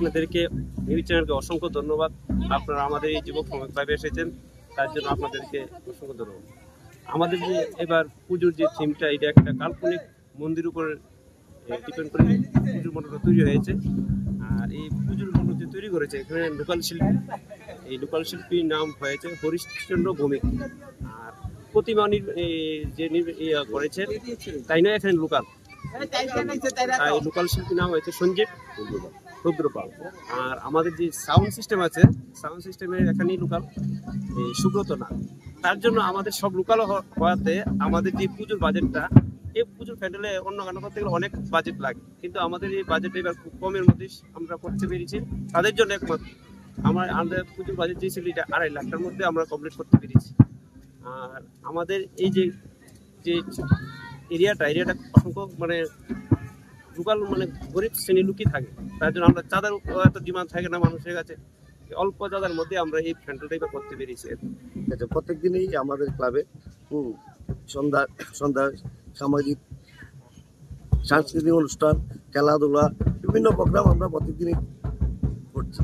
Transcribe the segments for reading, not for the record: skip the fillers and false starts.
আপনাদেরকে নিউজ চ্যানেলকে অসংখ্য ধন্যবাদ। আপনারা আমাদের এই যুবক সমাজ ক্লাবে এসেছেন, তার জন্য আপনাদেরকে অসংখ্য ধন্যবাদ। আমাদের যে এবার পুজোর যে থিমটা, এটা একটা কাল্পনিক মন্দির উপরে ডিপেন্ড করে পুজোর মণ্ডপটা তৈরি হয়েছে। আর এই পুজোর মণ্ডপ যে তৈরি করেছে, এখানে লোকাল শিল্পী, এই লোকাল শিল্পীর নাম হয়েছে হরিশচন্দ্র ভৌমিক। আর প্রতিমা যে করেছে তাই নয়, এখানে লোকাল শিল্পীর নাম হয়েছে সঞ্জীব রুদ্রপাল। আর আমাদের যে সাউন্ড সিস্টেম আছে, সাউন্ড সিস্টেমের এখানেই লোকাল এই সুব্রত না। তার জন্য আমাদের সব লোকাল হওয়াতে আমাদের যে পুজোর বাজেটটা, এই পুজোর প্যান্ডেলে অন্য গান করতে গেলে অনেক বাজেট লাগে, কিন্তু আমাদের এই বাজেট এবার খুব কমের মধ্যে আমরা করতে পেরেছি। তাদের জন্য একমাত্র আমাদের পুজোর বাজেট যে ছিল এটা 2.5 লাখ টাকার মধ্যে আমরা কমপ্লিট করতে পেরেছি। আর আমাদের এই যে এরিয়াটা অসংখ্য লোকাল গরিব শ্রেণীর লোকই থাকে, তার জন্য আমরা চাঁদার এত ডিমান্ড থাকে না মানুষের কাছে, অল্প চাঁদার মধ্যে আমরা এই প্যান্ডেলটা করতে পেরেছি। প্রত্যেক দিনই আমাদের ক্লাবে সন্ধ্যায় সামাজিক সাংস্কৃতিক অনুষ্ঠান, খেলাধুলা, বিভিন্ন প্রোগ্রাম আমরা প্রত্যেকদিনই করছি।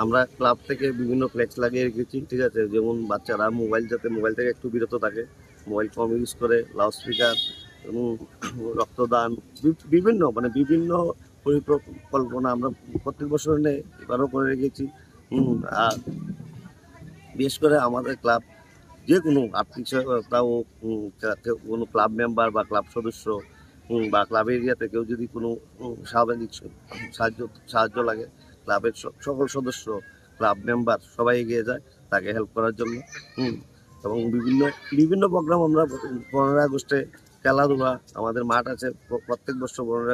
আমরা ক্লাব থেকে বিভিন্ন ফ্লেক্স লাগিয়ে রেখেছি, ঠিক আছে, যেমন বাচ্চারা মোবাইল থেকে একটু বিরত থাকে, মোবাইল কম ইউজ করে, লাউড স্পিকার, রক্তদান, বিভিন্ন পরিকল্পনা আমরা প্রত্যেক বছর এবারও করে রেখেছি। আর বিশেষ করে আমাদের ক্লাব যে কোনো আর্থিক সহায়তা ও কোনো ক্লাব মেম্বার বা ক্লাব সদস্য বা ক্লাব এরিয়াতে কেউ যদি কোনো স্বাভাবিক সাহায্য লাগে, ক্লাবের সকল সদস্য, ক্লাব মেম্বার সবাই এগিয়ে যায় তাকে হেল্প করার জন্য। এবং বিভিন্ন প্রোগ্রাম আমরা 15 আগস্টে খেলাধুলা, আমাদের মাঠ আছে প্রত্যেক বছর 15